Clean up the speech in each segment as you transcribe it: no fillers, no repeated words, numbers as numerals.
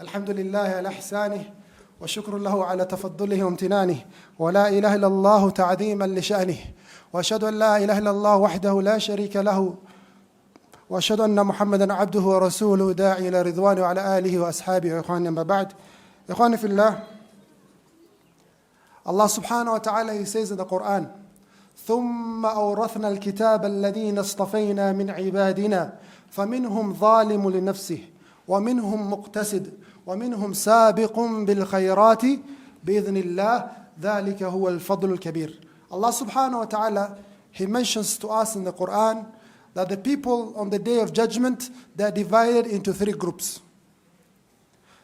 الحمد لله على إحسانه وشكر له على تفضله وامتنانه ولا إله إلا الله تعظيما لشأنه وأشهد أن لا إله إلا الله وحده لا شريك له وأشهد أن محمدا عبده ورسوله داعي إلى رضوانه وعلى آله وأصحابه وإخواني أما بعد. إخواني في الله, Allah subhanahu wa ta'ala, He says in the Quran, ثم أورثنا الكتاب الذين اصطفينا من عبادنا فمنهم ظالم لنفسه ومنهم مقتصد ومنهم سابق بالخيرات بإذن الله ذلك هو الفضل الكبير. Allah subhanahu wa ta'ala, He mentions to us in the Quran that the people on the day of judgment, they are divided into three groups.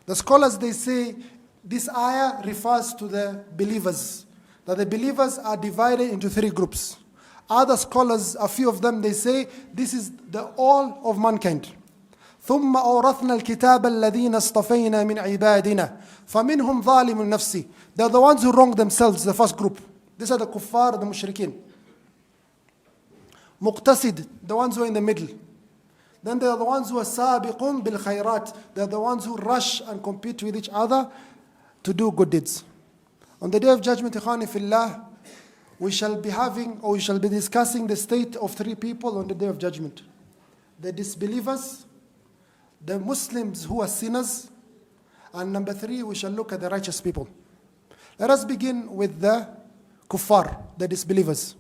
The scholars, they say this ayah refers to the believers, that the believers are divided into three groups. Other scholars, a few of them, they say this is the all of mankind. ثم أورثنا الكتاب الذين اصطفينا من عبادنا فمنهم ظالم نفسه. They are the ones who wrong themselves, the first group. These are the kuffar, the mushrikeen. Muqtasid, the ones who are in the middle. Then they are the ones who are sabiqun bil khayrat. They are the ones who rush and compete with each other to do good deeds. On the day of judgment, ikhwani fillah, we shall be discussing the state of three people on the day of judgment. The disbelievers, the Muslims who are sinners, and number three, we shall look at the righteous people. Let us begin with the kuffar, the disbelievers.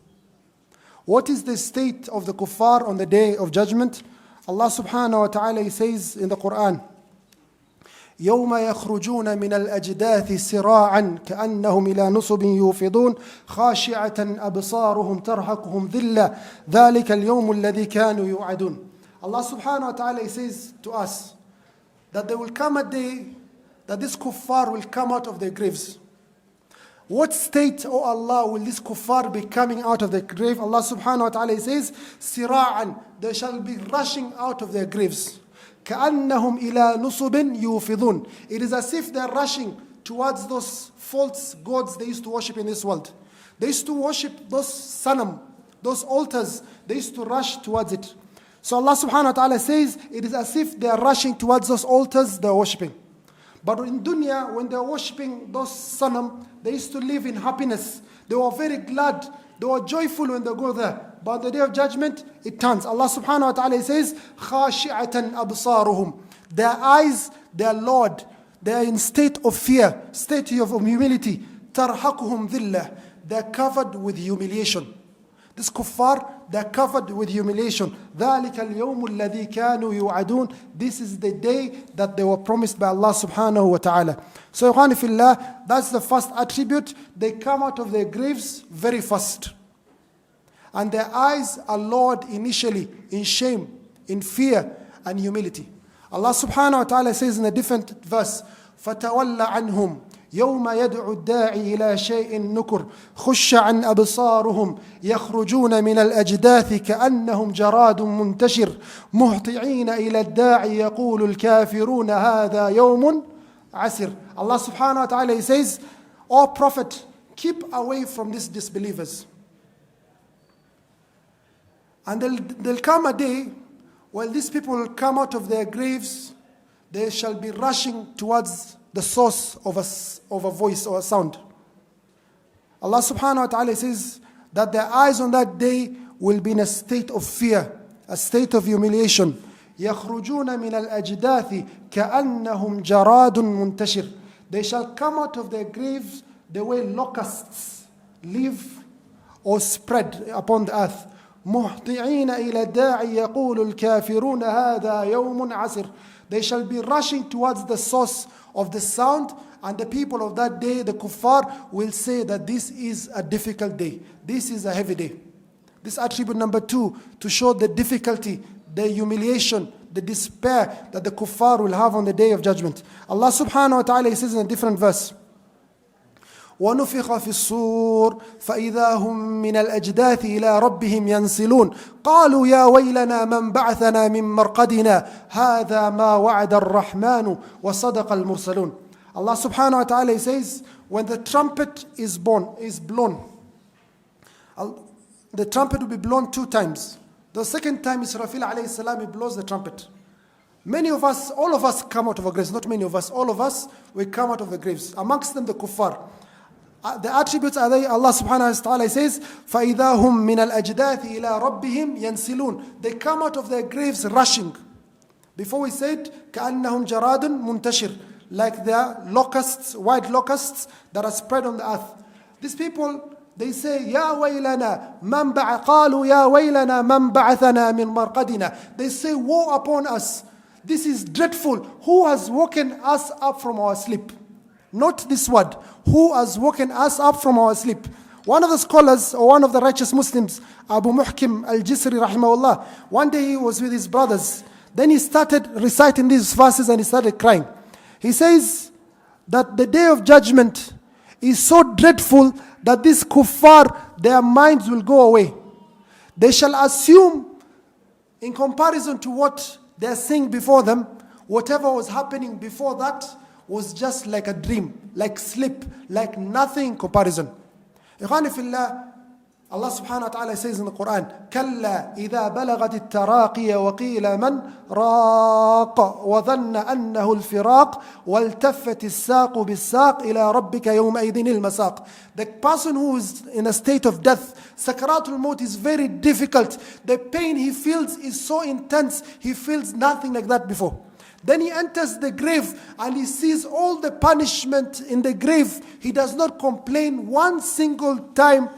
What is the state of the kuffar on the day of judgment? Allah subhanahu wa ta'ala, He says in the Quran, يوم يخرجون من الأجداث سراعا كأنهم إلى نصب يوفضون خاشعة أبصارهم ترهقهم ذلة ذلك اليوم الذي كانوا يوعدون. Allah subhanahu wa ta'ala, He says to us that there will come a day that this kuffar will come out of their graves. What state, O Allah, will this kuffar be coming out of the grave? Allah subhanahu wa ta'ala, He says, sira'an, they shall be rushing out of their graves. كَأَنَّهُمْ إِلَى نُصُبٍ يُوفِضُونَ. It is as if they are rushing towards those false gods they used to worship in this world. They used to worship those sanam, those altars. They used to rush towards it. So Allah subhanahu wa ta'ala says, it is as if they are rushing towards those altars they are worshipping. But in dunya, when they are worshipping those sanam, they used to live in happiness. They were very glad. They were joyful when they go there. But on the day of judgment, it turns. Allah subhanahu wa ta'ala says, خَاشِعَةً أَبْصَارُهُمْ. Their eyes, their Lord, they are in state of fear, state of humility. تَرْحَقُهُمْ ذِلَّةً. They are covered with humiliation. This kuffar, they are covered with humiliation. ذَلِكَ الْيَوْمُ الَّذِي كَانُوا يُوعَدُونَ. This is the day that they were promised by Allah subhanahu wa ta'ala. So, ikhwani fillah, that's the first attribute. They come out of their graves very fast. And their eyes are lowered initially in shame, in fear and humility. Allah subhanahu wa ta'ala says in a different verse, فَتَوَلَّ عَنْهُمْ يوم يدعو الداعي إلى شيء نكر خش عن أبصارهم يخرجون من الأجداث كأنهم جراد منتشر مهطعين إلى الداعي يقول الكافرون هذا يوم عسر. Allah subhanahu wa ta'ala, He says, O Prophet, keep away from these disbelievers. And there'll come a day when these people will come out of their graves. They shall be rushing towards the source of a voice or a sound. Allah subhanahu wa ta'ala says that their eyes on that day will be in a state of fear, a state of humiliation. يَخْرُجُونَ مِنَ الْأَجْدَاثِ كَأَنَّهُمْ جَرَادٌ مُنْتَشِرٌ. They shall come out of their graves the way locusts live or spread upon the earth. مُهْطِعِينَ إِلَى الدَّاعِ يَقُولُ الْكَافِرُونَ هَذَا يَوْمٌ عَسِرٌ. They shall be rushing towards the source of the sound, and the people of that day, the kuffar, will say that this is a difficult day. This is a heavy day. This attribute number 2, to show the difficulty, the humiliation, the despair that the kuffar will have on the day of judgment. Allah subhanahu wa ta'ala, He says in a different verse, وَنُفِخَ فِي الصُّورِ فَإِذَا هُمْ مِنَ الْأَجْدَاثِ إِلَىٰ رَبِّهِمْ يَنْسِلُونَ قَالُوا يَا وَيْلَنَا مَنْ بَعَثَنَا مِنْ مَرْقَدِنَا هَذَا مَا وَعَدَ الرَّحْمَنُ وَصَدَقَ الْمُرْسَلُونَ. Allah subhanahu wa ta'ala, He says, when the trumpet is blown, the trumpet will be blown 2 times. The second time, Israfil alayhi salam, he blows the trumpet. Many of us, all of us come out of our graves. Not many of us, all of us, we come out of the graves. Amongst them the kuffar. The attributes are they, Allah subhanahu wa ta'ala says, فَإِذَا هُمْ مِنَ الْأَجْدَاثِ إِلَىٰ رَبِّهِمْ يَنْسِلُونَ. They come out of their graves rushing. Before we said, كَأَنَّهُمْ جَرَادٌ مُنْتَشِرٌ. Like they are locusts, white locusts that are spread on the earth. These people, they say, يَا وَيْلَنَا مَنْ قَالُوا يَا وَيْلَنَا مَنْ بَعَثَنَا مِنْ مَرْقَدِنَا. They say, woe upon us. This is dreadful. Who has woken us up from our sleep? Not this word. Who has woken us up from our sleep? One of the scholars, or one of the righteous Muslims, Abu Muhkim al-Jisri rahimahullah, one day he was with his brothers. Then he started reciting these verses and he started crying. He says that the day of judgment is so dreadful that these kuffar, their minds will go away. They shall assume, in comparison to what they are seeing before them, whatever was happening before that was just like a dream, like sleep, like nothing in comparison. Ikhwani fillah, Allah subhanahu wa ta'ala says in the Quran, كَلَّا إِذَا بَلَغَتِ التَّرَاقِيَ وَقِيلَ مَنْ رَاقَ وَظَنَّ أَنَّهُ الْفِرَاقِ وَالْتَفَّتِ السَّاقُ بِالسَّاقِ إِلَىٰ رَبِّكَ يَوْمَئِذٍ الْمَسَاقِ. The person who is in a state of death, Sakaratul Maut is very difficult. The pain he feels is so intense, he feels nothing like that before. Then he enters the grave and he sees all the punishment in the grave. He does not complain one single time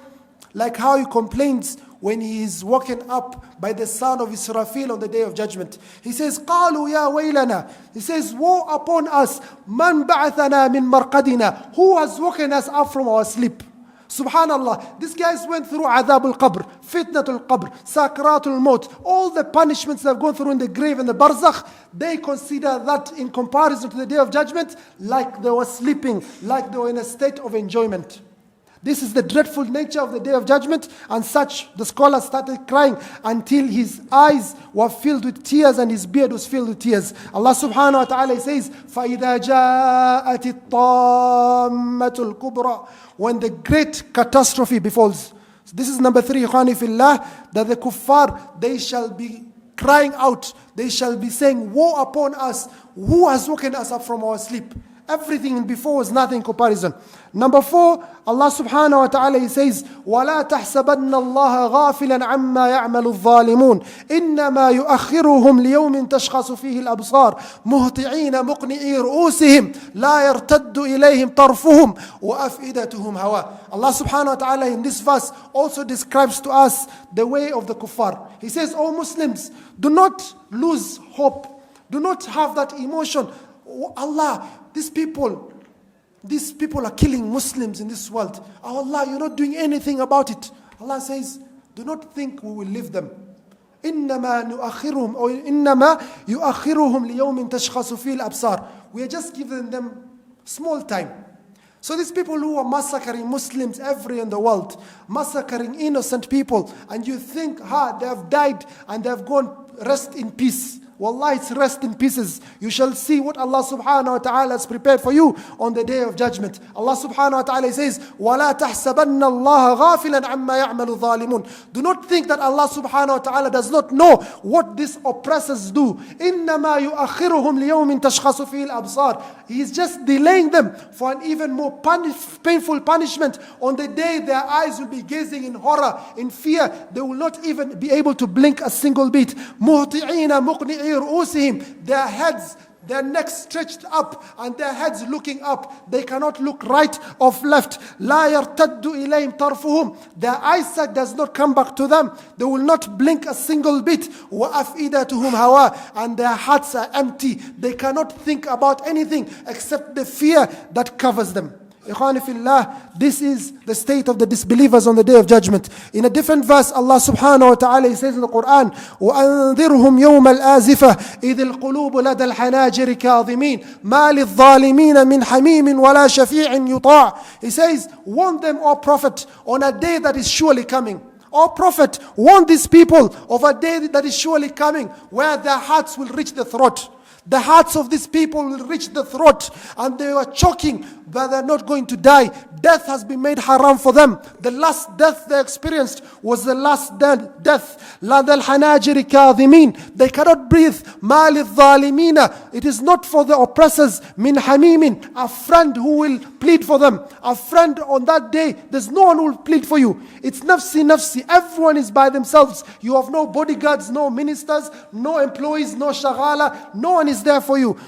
like how he complains when he is woken up by the sound of Israfil on the day of judgment. He says, قَالُوا يَا وَيْلَنَا. He says, woe upon us, مَنْ بَعَثَنَا مِنْ مَرْقَدِنَا. Who has woken us up from our sleep? Subhanallah, these guys went through Adhab al-Qabr, Fitnatul Qabr, Sakaratul Maut, all the punishments they've gone through in the grave and the barzakh. They consider that in comparison to the day of judgment, like they were sleeping, like they were in a state of enjoyment. This is the dreadful nature of the day of judgment, and such the scholar started crying until his eyes were filled with tears and his beard was filled with tears. Allah subhanahu wa ta'ala says, فَإِذَا جَاءَتِ الطَّامَّةُ الْكُبْرَى. When the great catastrophe befalls. So this is number 3, ikhwani fillah, that the kuffar, they shall be crying out. They shall be saying, woe upon us. Who has woken us up from our sleep? Everything before was nothing in comparison. Number 4, Allah subhanahu wa ta'ala says, وَلَا تَحْسَبَنَّ اللَّهَ غَافِلًا عَمَّا يَعْمَلُ الظَّالِمُونَ إِنَّمَا يُؤَخِّرُهُم لِيَوْمٍ تَشْخَصُ فِيهِ الْأَبْصَارُ مُهْطِعِينَ مُقْنِعِي رُؤُوسِهِمْ لَا يَرْتَدُّ إِلَيْهِمْ طَرْفُهُمْ وَأَفْئِدَتُهُمْ هَوَاءٌ. Allah subhanahu wa ta'ala in this verse also describes to us the way of the kuffar. He says, O Muslims, do not lose hope. Do not have that emotion. Oh Allah, these people are killing Muslims in this world. Oh Allah, you're not doing anything about it. Allah says, do not think we will leave them. إِنَّمَا يُؤَخِّرُهُمْ لِيَوْمٍ تَشْخَصُ فِيهِ الْأَبْصَارُ. We are just giving them small time. So these people who are massacring Muslims everywhere in the world, massacring innocent people, and you think, they have died and they have gone rest in peace. Wallah, it's rest in pieces. You shall see what Allah subhanahu wa ta'ala has prepared for you on the day of judgment. Allah subhanahu wa ta'ala says, وَلَا تَحْسَبَنَّ اللَّهَ غَافِلًا عَمَّا يَعْمَلُ الظَّالِمُونَ. Do not think that Allah subhanahu wa ta'ala does not know what these oppressors do. إِنَّمَا يُؤَخِّرُهُمْ لِيَوْمٍ تَشْخَصُ فِيهِ الْأَبْصَارُ. He is just delaying them for an even more painful punishment. On the day their eyes will be gazing in horror, in fear. They will not even be able to blink a single bit. مُهْطِعِينَ مُقْنِعِي رؤوسهم. Their heads, their necks stretched up and their heads looking up. They cannot look right or left. لا يرتد إليهم طرفهم. Their eyesight does not come back to them. They will not blink a single bit. وأفئدتهم هواء. And their hearts are empty. They cannot think about anything except the fear that covers them. Ikhwani fillah, this is the state of the disbelievers on the day of judgment. In a different verse, Allah subhanahu wa ta'ala says in the Quran, وَأَنذِرْهُمْ يَوْمَ الْآزِفَةِ إِذِ الْقُلُوبُ لَدَى الْحَنَاجِرِ كَاظِمِينَ مَا لِلظَّالِمِينَ مِنْ حَمِيمٍ وَلَا شَفِيعٍ يُطَاعٍ. He says, warn them, O Prophet, on a day that is surely coming. O Prophet, warn these people of a day that is surely coming, where their hearts will reach the throat. The hearts of these people will reach the throat and they are choking, but they're not going to die. Death has been made haram for them. The last death they experienced was the last death. لَذَا الْحَنَاجِرِ كَاظِمِينَ. They cannot breathe. مَا لِلظَّالِمِينَ. It is not for the oppressors. مِنْ حَمِيمٍ. A friend who will plead for them. A friend on that day. There's no one who will plead for you. It's nafsi, nafsi. Everyone is by themselves. You have no bodyguards, no ministers, no employees, no shaghala. No one is there for you.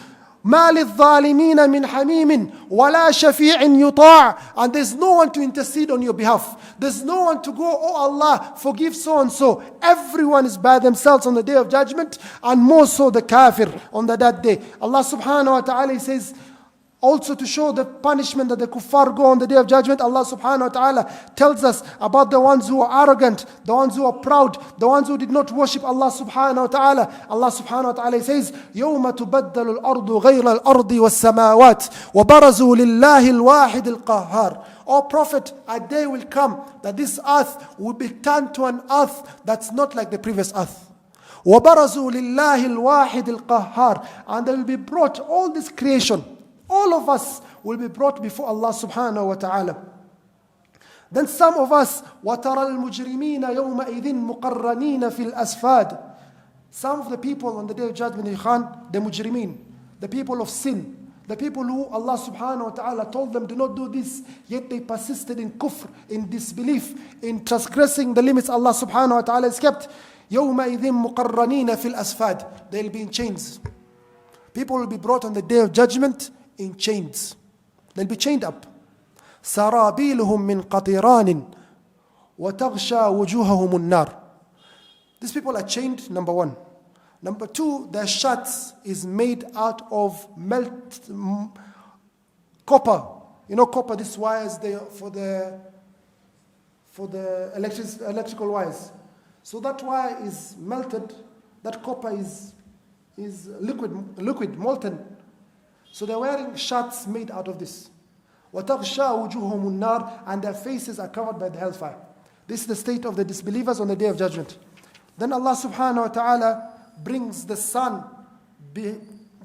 مَا لِلظَّالِمِينَ مِنْ حَمِيمٍ وَلَا شَفِيعٍ يُطَاعٍ. And there's no one to intercede on your behalf. There's no one to go, oh Allah, forgive so and so. Everyone is by themselves on the day of judgment, and more so the Kaafir on that day. Allah subhanahu wa ta'ala says, also to show the punishment that the kuffar go on the day of judgment, Allah subhanahu wa ta'ala tells us about the ones who are arrogant, the ones who are proud, the ones who did not worship Allah subhanahu wa ta'ala. Allah subhanahu wa ta'ala says, يَوْمَ تُبَدَّلُ الْأَرْضُ غَيْرَ الْأَرْضِ وَالسَّمَاوَاتِ وَبَرَزُوا لِلَّهِ الْوَاحِدِ الْقَهَّارِ. O Prophet, a day will come that this earth will be turned to an earth that's not like the previous earth. وَبَرَزُوا لِلَّهِ الْوَاحِدِ الْقَهَّارِ. And there will be brought all this creation. All of us will be brought before Allah subhanahu wa ta'ala. Then some of us, وَتَرَى الْمُجْرِمِينَ يَوْمَئِذٍ مُقَرَّنِينَ فِي الْأَسْفَادِ. Some of the people on the day of judgment, the mujrimeen, the people of sin, the people who Allah subhanahu wa ta'ala told them do not do this, yet they persisted in kufr, in disbelief, in transgressing the limits Allah subhanahu wa ta'ala has kept. يَوْمَئِذٍ مُقَرَّنِينَ فِي الْأَسْفَادِ. They'll be in chains. People will be brought on the day of judgment in chains. They'll be chained up. سَرَابِيلُهُم مِّن قَطِرَانٍ وَتَغْشَى وُجُوهَهُمُ النَّارِ. These people are chained, number one. Number two, their shirts is made out of copper. You know copper, these wires for the electrical wires. So that wire is melted, that copper is liquid, molten. So they're wearing shirts made out of this. وَتَغْشَى وُجُوهُهُمُ النَّارِ. And their faces are covered by the hellfire. This is the state of the disbelievers on the day of judgment. Then Allah subhanahu wa ta'ala brings the sun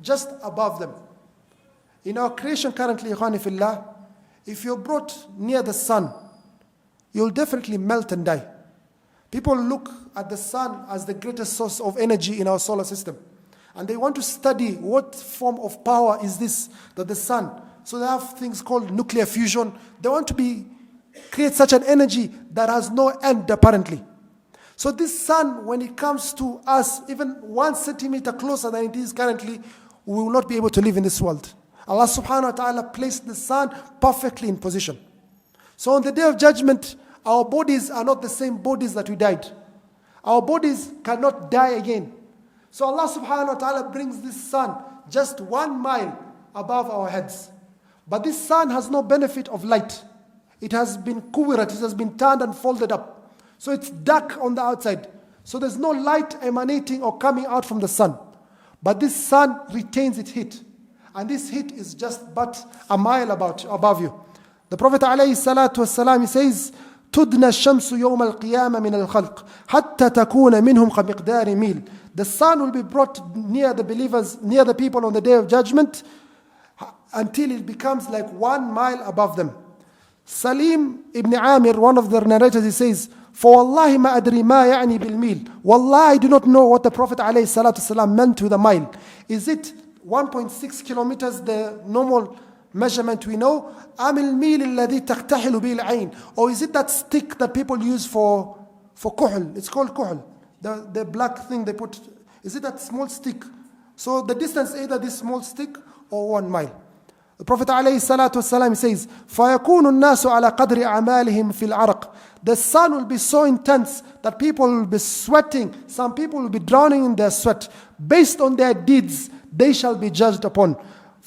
just above them. In our creation currently, ikhwani fillah, if you're brought near the sun, you'll definitely melt and die. People look at the sun as the greatest source of energy in our solar system. And they want to study what form of power is this, that the sun. So they have things called nuclear fusion. They want to create such an energy that has no end apparently. So this sun, when it comes to us, even 1 centimeter closer than it is currently, we will not be able to live in this world. Allah subhanahu wa ta'ala placed the sun perfectly in position. So on the day of judgment, our bodies are not the same bodies that we died. Our bodies cannot die again. So Allah subhanahu wa ta'ala brings this sun just 1 mile above our heads. But this sun has no benefit of light. It has been kuwirat, it has been turned and folded up. So it's dark on the outside. So there's no light emanating or coming out from the sun. But this sun retains its heat. And this heat is just but a mile above you. The Prophet ﷺ says, تُدْنَى الشَّمْسُ يَوْمَ الْقِيَامَةِ مِنَ الْخَلْقِ حَتَّى تَكُونَ مِنْهُمْ كَمِقْدَارِ مِيلٍ. The sun will be brought near the believers, near the people on the day of judgment, until it becomes like 1 mile above them. Salim ibn Amir, one of the narrators, he says, for Wallahi ma adri ma ya'ni bil mil. Wallahi, I do not know what the Prophet ﷺ meant with a mile. Is it 1.6 kilometers, the normal measurement we know? Am al mil alladhi taqtahilu bil ayn. Or is it that stick that people use for kuhl? It's called kuhl. The black thing they put. Is it that small stick? So the distance either this small stick or 1 mile. The Prophet ﷺ says, فَيَكُونُ النَّاسُ عَلَى قَدْرِ أَعْمَالِهِمْ فِي الْعَرَقِ. The sun will be so intense that people will be sweating. Some people will be drowning in their sweat. Based on their deeds, they shall be judged upon.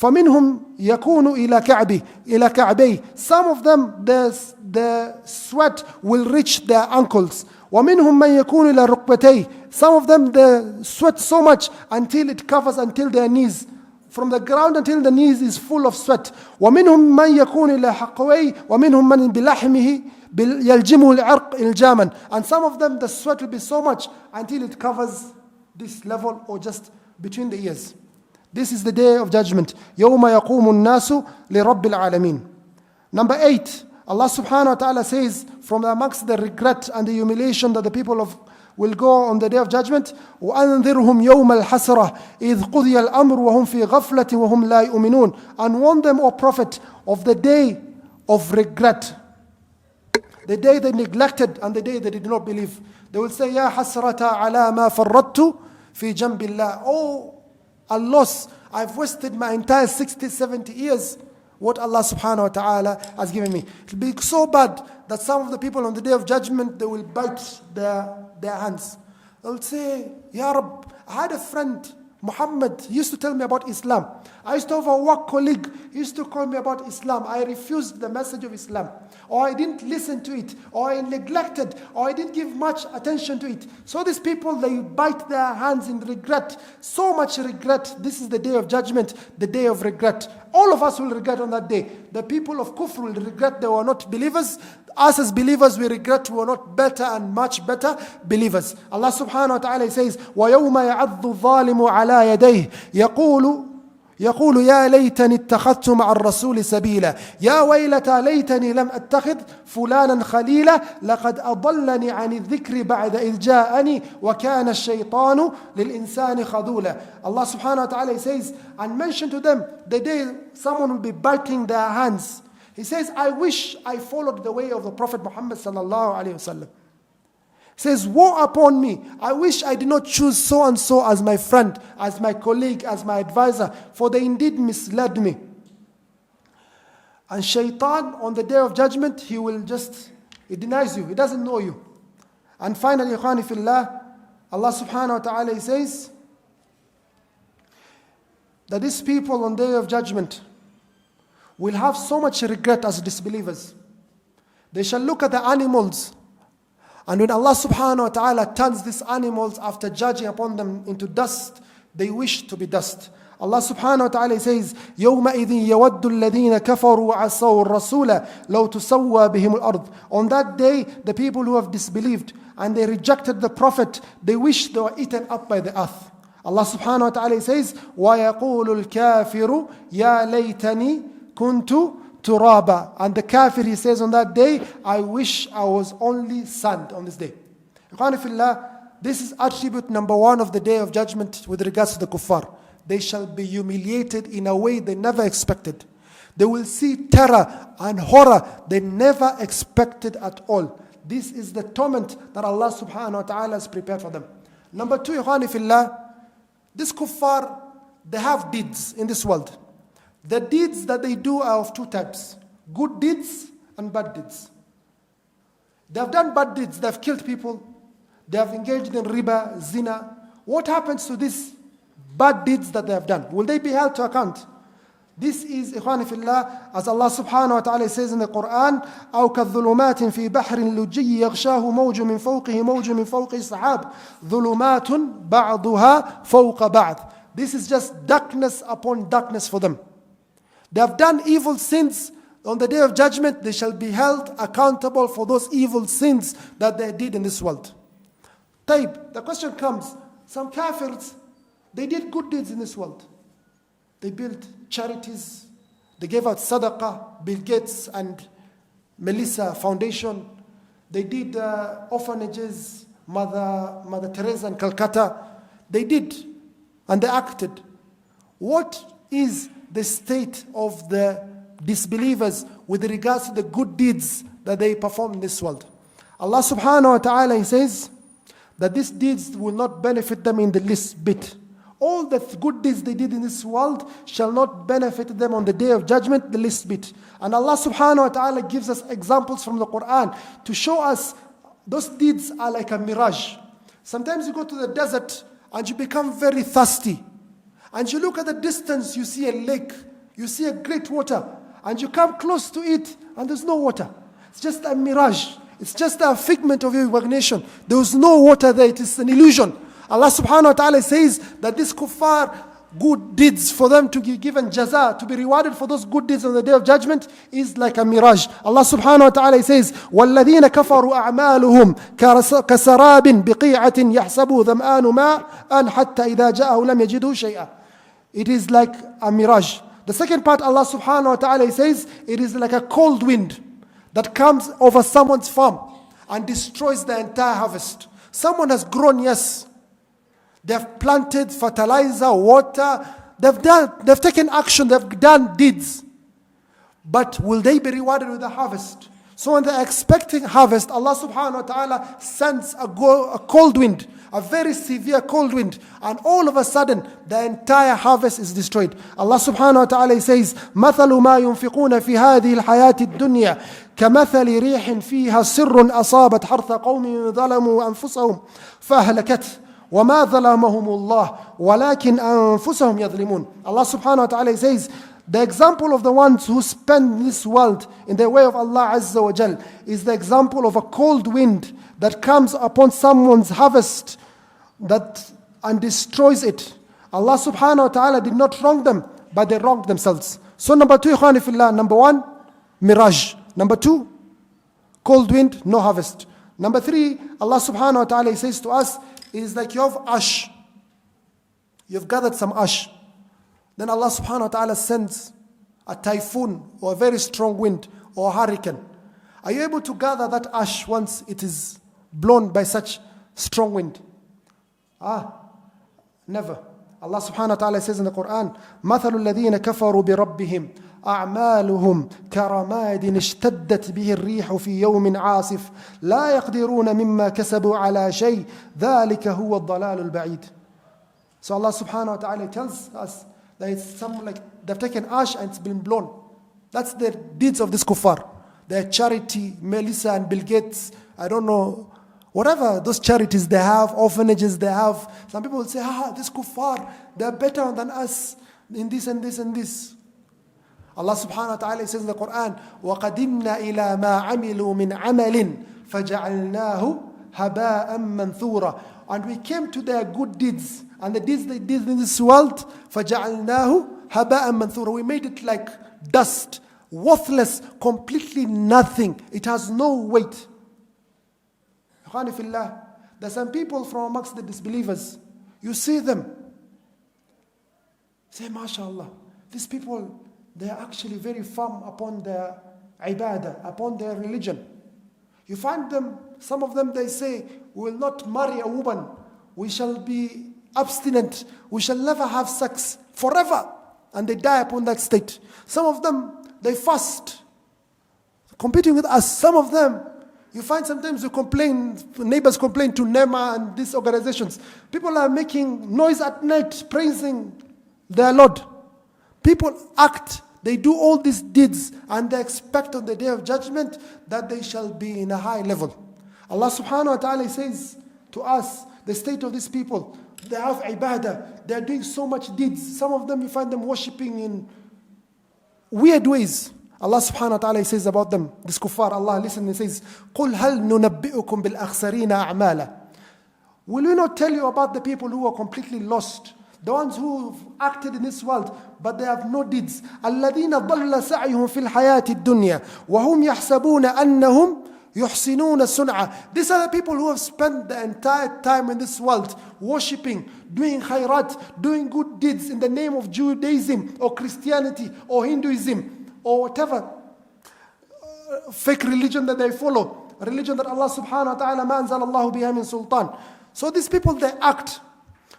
فَمِنْهُمْ يَكُونُ إِلَى كَعْبَيْهِ. Some of them, the sweat will reach their ankles. وَمِنْهُمْ مَنْ يَكُونُ إِلَى رُكْبَتَيْهِ. Some of them, they sweat so much until it covers until their knees. From the ground until the knees is full of sweat. وَمِنْهُمْ مَنْ يَكُونُ إِلَى حَقْوَيْهِ وَمِنْهُمْ مَنْ بِلَحْمِهِ يَلْجِمُهُ الْعَرْقِ إِلْجَامًا. And some of them, the sweat will be so much until it covers this level or just between the ears. This is the day of judgment. يَوْمَ يَقُومُ النَّاسُ لِرَبِّ الْعَالَمِينَ. Number 8, Allah subhanahu wa ta'ala says, from amongst the regret and the humiliation that the people will go on the day of judgment, وَأَنذِرْهُمْ يَوْمَ الْحَسْرَةِ إِذْ قُضِيَ الْأَمْرُ وَهُمْ فِي غَفْلَةٍ وَهُمْ لَا يُؤْمِنُونَ. And warn them, O Prophet, of the day of regret. The day they neglected and the day they did not believe. They will say, يَا حَسْرَةَ عَلَى مَا فَرَّطْتُ فِي جَنْبِ اللَّهِ. Oh, a loss. I've wasted my entire 60, 70 years. What Allah subhanahu wa ta'ala has given me. It will be so bad that some of the people on the day of judgment, they will bite their hands. They will say, Ya Rab, I had a friend, Muhammad, he used to tell me about Islam. I used to have a work colleague, he used to call me about Islam. I refused the message of Islam. Or I didn't listen to it. Or I neglected. Or I didn't give much attention to it. So these people, they bite their hands in regret. So much regret. This is the day of judgment, the day of regret. All of us will regret on that day. The people of Kufr will regret they were not believers. Us as believers, we regret we were not better and much better believers. Allah subhanahu wa ta'ala says, وَيَوْمَ يَعَضُّ الظَّالِمُ عَلَى يَدَيْهِ يقول يا ليتني اتخذت مع الرسول سبيلا يا ويلتى ليتني لم أتخذ فلانا خليلا لقد أضلني عن الذكر بعد إذ جاءني وكان الشيطان للإنسان خذولا. Allah subhanahu wa ta'ala says, and mention to them the day someone will be biting their hands. He says, I wish I followed the way of the Prophet Muhammad sallallahu alayhi wa sallam. He says, woe upon me. I wish I did not choose so and so as my friend, as my colleague, as my advisor, for they indeed misled me. And shaitan on the day of judgment, he denies you, he doesn't know you. And finally, ikhwani fillah, Allah subhanahu wa ta'ala says that these people on the day of judgment will have so much regret as disbelievers. They shall look at the animals, and when Allah subhanahu wa ta'ala turns these animals after judging upon them into dust, they wish to be dust. Allah subhanahu wa ta'ala says, يَوْمَئِذٍ يَوَدُّ الَّذِينَ كَفَرُوا وَعَصَوُا الرَّسُولَ لَوْ تُسَوَّى بِهِمُ الْأَرْضِ. On that day, the people who have disbelieved and they rejected the Prophet, they wish they were eaten up by the earth. Allah subhanahu wa ta'ala says, وَيَقُولُ الْكَافِرُ يَا لَيْتَنِي كُنْتُ turaba. And the kafir, he says on that day, I wish I was only sand on this day. Ikhwani fillah, this is attribute number 1 of the day of judgment with regards to the kuffar. They shall be humiliated in a way they never expected. They will see terror and horror they never expected at all. This is the torment that Allah subhanahu wa ta'ala has prepared for them. Number 2, ikhwani fillah, this kuffar, they have deeds in this world. The deeds that they do are of 2 types. Good deeds and bad deeds. They have done bad deeds. They have killed people. They have engaged in riba, zina. What happens to these bad deeds that they have done? Will they be held to account? This is, ikhwani fillah, as Allah subhanahu wa ta'ala says in the Quran, أَوْ كَالظُّلُمَاتٍ فِي بَحْرٍ لُجِّيٍّ يَغْشَاهُ مَوْجٌ مِّن فَوْقِهِ مَوْجٌ مِّن فَوْقِهِ سَحَابٌ ظُلُمَاتٌ بَعْضُهَا فَوْقَ بَعْضٍ. This is just darkness upon darkness for them. They have done evil sins. On the day of judgment, they shall be held accountable for those evil sins that they did in this world. Taib, the question comes, some kafirs, they did good deeds in this world. They built charities. They gave out sadaqah, Bill Gates and Melissa Foundation. They did orphanages, Mother Teresa in Calcutta. They did, and they acted. What is the state of the disbelievers with regards to the good deeds that they perform in this world? Allah subhanahu wa ta'ala, he says that these deeds will not benefit them in the least bit. All the good deeds they did in this world shall not benefit them on the day of judgment the least bit. And Allah subhanahu wa ta'ala gives us examples from the Quran to show us those deeds are like a mirage. Sometimes you go to the desert and you become very thirsty. And you look at the distance, you see a lake, you see a great water, and you come close to it, and there's no water. It's just a mirage. It's just a figment of your imagination. There is no water there. It is an illusion. Allah subhanahu wa ta'ala says that this kuffar, good deeds for them to be given jaza, to be rewarded for those good deeds on the day of judgment, is like a mirage. Allah subhanahu wa ta'ala says, وَالَّذِينَ كَفَرُوا أَعْمَالُهُمْ كَسَرَابٍ بِقِيعَةٍ يَحْسَبُهُ ظَمْآنُ مَاءً حَتَّى إِذَا جَاءَهُ لَمْ يَجِدْهُ شَيْئًا. it is like a mirage. The second part, Allah subhanahu wa ta'ala says, it is like a cold wind that comes over someone's farm and destroys the entire harvest. Someone has grown, yes. They've planted fertilizer, water. They've taken action. They've done deeds. But will they be rewarded with a harvest? So when they're expecting harvest, Allah subhanahu wa ta'ala sends a cold wind, a very severe cold wind, and all of a sudden the entire harvest is destroyed. Allah subhanahu wa ta'ala says, مَثَلُ مَا يُنْفِقُونَ فِي هَذِهِ الْحَيَاةِ الدُّنْيَا كَمَثَلِ رِيحٍ فِيهَا سِرٌّ أَصَابَتْ حَرْثَ قَوْمٍ ظَلَمُوا أَنفُسَهُمْ فَأَهْلَكَتْهُ وَمَا ظَلَمَهُمُ اللَّهُ وَلَكِنْ أَنفُسَهُمْ يَظْلِمُونَ. Allah subhanahu wa ta'ala says, the example of the ones who spend this world in the way of Allah Azza wa Jal is the example of a cold wind that comes upon someone's harvest and destroys it. Allah subhanahu wa ta'ala did not wrong them, but they wronged themselves. So number 2, ikhwani fillah, number 1, mirage. Number 2, cold wind, no harvest. Number 3, Allah subhanahu wa ta'ala says to us, it is like you have ash. You've gathered some ash. Then Allah subhanahu wa ta'ala sends a typhoon or a very strong wind or a hurricane. Are you able to gather that ash once it is blown by such strong wind? Never. Allah subhanahu wa ta'ala says in the Quran, مَثَلُ الَّذِينَ كَفَرُوا بِرَبِّهِمْ أعمالهم كرماد اشتدت به الريح في يوم عاصف لا يقدرون مما كسبوا على شيء ذلك هو الضلال البعيد. So Allah subhanahu wa ta'ala tells us that it's some like they've taken ash and it's been blown. That's the deeds of this kuffar. Their charity, Melissa and Bill Gates, I don't know, whatever those charities they have, orphanages they have. Some people will say, this kuffar, they're better than us in this and this and this. Allah subhanahu wa ta'ala says in the Quran, وَقَدِمْنَا إِلَى مَا عَمِلُوا مِنْ عَمَلٍ فَجَعَلْنَاهُ هَبَاءً مَنْثُورًا. And we came to their good deeds, and the deeds they did in this world, فَجَعَلْنَاهُ هَبَاءً مَنْثُورًا. We made it like dust, worthless, completely nothing. It has no weight. Akhwani fillah, there are some people from amongst the disbelievers. You see them, say, MashaAllah, these people, they are actually very firm upon their ibadah, upon their religion. You find them, some of them, they say, we will not marry a woman. We shall be abstinent. We shall never have sex forever. And they die upon that state. Some of them, they fast, competing with us. Some of them, you find sometimes neighbors complain to NEMA and these organizations. People are making noise at night, praising their Lord. People act, they do all these deeds, and they expect on the day of judgment that they shall be in a high level. Allah subhanahu wa ta'ala says to us, the state of these people, they have ibadah, they are doing so much deeds. Some of them, you find them worshipping in weird ways. Allah subhanahu wa ta'ala says about them, this kuffar, Allah listen and says, قُلْ هَلْ نُنَبِّئُكُمْ بِالْأَخْسَرِينَ أَعْمَالًا. Will we not tell you about the people who are completely lost? The ones who have acted in this world, but they have no deeds. الَّذِينَ ضَلَّ سَعْيُهُمْ فِي الْحَيَاةِ الدُّنْيَا وَهُمْ يَحْسَبُونَ أَنَّهُمْ يُحْسِنُونَ الصُّنْعَ. These are the people who have spent the entire time in this world worshipping, doing khairat, doing good deeds in the name of Judaism or Christianity or Hinduism or whatever fake religion that they follow, a religion that Allah subhanahu wa ta'ala ma anzal Allahu biha min sultan. So these people, they act.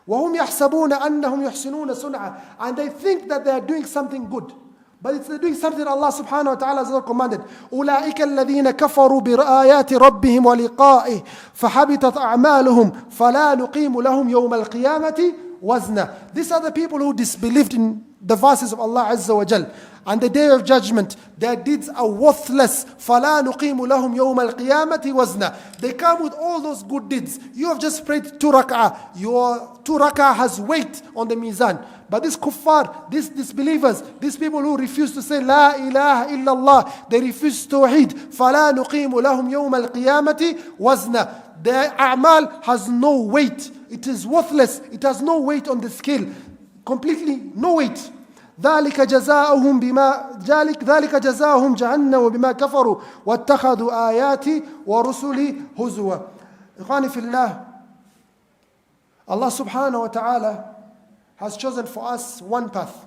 وَهُمْ يَحْسَبُونَ أَنَّهُمْ يُحْسِنُونَ صُنْعًا. And they think that they are doing something good. But it's doing something Allah subhanahu wa ta'ala has not commanded. أُولَٰئِكَ الَّذِينَ كَفَرُوا بِآيَاتِ رَبِّهِمْ وَلِقَائِهِ فَحَبِطَتْ أَعْمَالُهُمْ فَلَا نُقِيمُ لَهُمْ يَوْمَ الْقِيَامَةِ وَزْنًا. These are the people who disbelieved in the verses of Allah Azza wa Jal. And the day of judgment, their deeds are worthless. فَلَا نُقِيمُ لَهُمْ يَوْمَ الْقِيَامَةِ وَزْنًا. They come with all those good deeds. You have just prayed 2 rak'ah. Your 2 rak'ah has weight on the mizan. But these kuffar, these disbelievers, these people who refuse to say La ilaha illallah, they refuse tawheed. فَلَا نُقِيمُ لَهُمْ يَوْمَ الْقِيَامَةِ وَزْنًا. Their a'mal has no weight. It is worthless. It has no weight on the scale. Completely no weight. ذلك جزاؤهم جهنم بما كفروا واتخذوا آياتي ورسلي هزوا. إخواني في الله, Allah subhanahu wa ta'ala has chosen for us one path,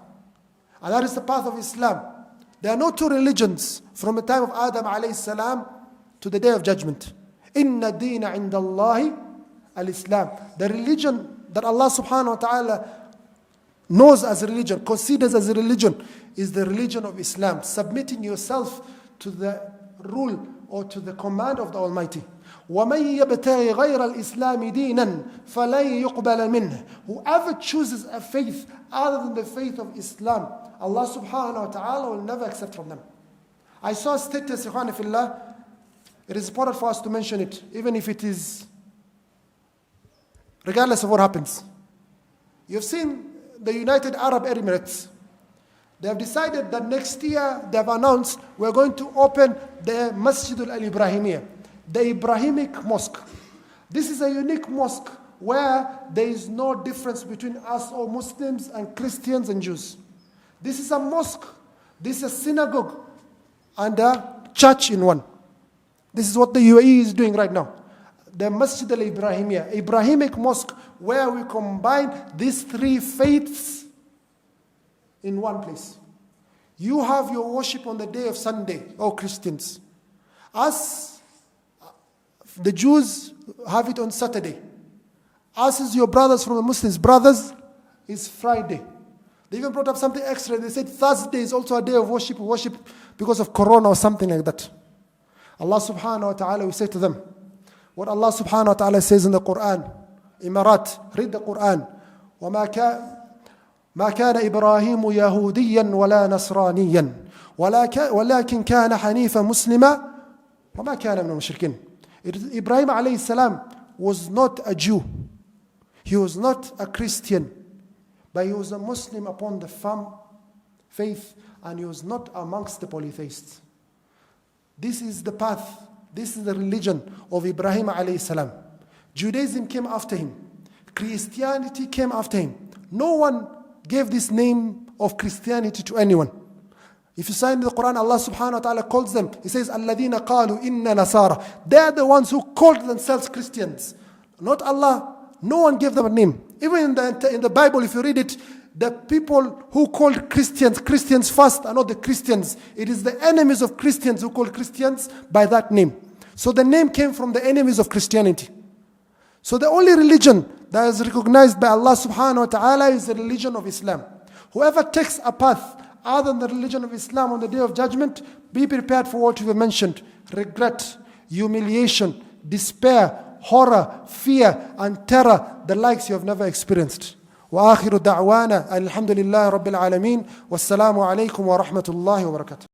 and that is the path of Islam. There are no two religions from the time of Adam alayhi salam to the day of judgment. Inna deena inda Allahi al-Islam. The religion that Allah subhanahu wa ta'ala knows as a religion, considers as a religion, is the religion of Islam. Submitting yourself to the rule or to the command of the Almighty. وَمَن يَبْتَغِ غَيْرَ الْإِسْلَامِ دِينًا فَلَن يُقْبَلَ مِنْهُ. Whoever chooses a faith other than the faith of Islam, Allah subhanahu wa ta'ala will never accept from them. I saw a status, Ikhwani fillah, it is important for us to mention it, even if it is, regardless of what happens. You've seen the United Arab Emirates. They have decided that next year, they have announced, we're going to open the Masjid al-Ibrahimiyya, the Ibrahimic Mosque. This is a unique mosque where there is no difference between us or Muslims and Christians and Jews. This is a mosque, this is a synagogue, and a church in one. This is what the UAE is doing right now. The Masjid al-Ibrahimiyya, Ibrahimic Mosque, where we combine these three faiths in one place. You have your worship on the day of Sunday, O Christians. Us, the Jews, have it on Saturday. Us as your brothers from the Muslims, brothers, is Friday. They even brought up something extra. They said Thursday is also a day of worship because of Corona or something like that. Allah subhanahu wa ta'ala will say to them, what Allah subhanahu wa ta'ala says in the Quran, Imarat, read the Quran. ما كان إبراهيم يهوديا ولا نصرانيا ولكن كان حنيفا مسلما وما كان من المشركين. Ibrahim alayhi salam was not a Jew. He was not a Christian, but he was a Muslim upon the firm faith, and he was not amongst the polytheists. This is the path, this is the religion of Ibrahim alayhi salam. Judaism came after him. Christianity came after him. No one gave this name of Christianity to anyone. If you sign the Quran, Allah subhanahu wa ta'ala calls them. He says, الَّذِينَ قَالُوا إِنَّا نَصَارَى. They are the ones who called themselves Christians. Not Allah. No one gave them a name. Even in the Bible, if you read it, the people who called Christians first are not the Christians. It is the enemies of Christians who call Christians by that name. So the name came from the enemies of Christianity. So the only religion that is recognized by Allah subhanahu wa ta'ala is the religion of Islam. Whoever takes a path other than the religion of Islam on the day of judgment, be prepared for what we have mentioned: regret, humiliation, despair, horror, fear, and terror, the likes you have never experienced. وآخر دعوانا الحمد لله رب العالمين والسلام عليكم ورحمة الله وبركاته.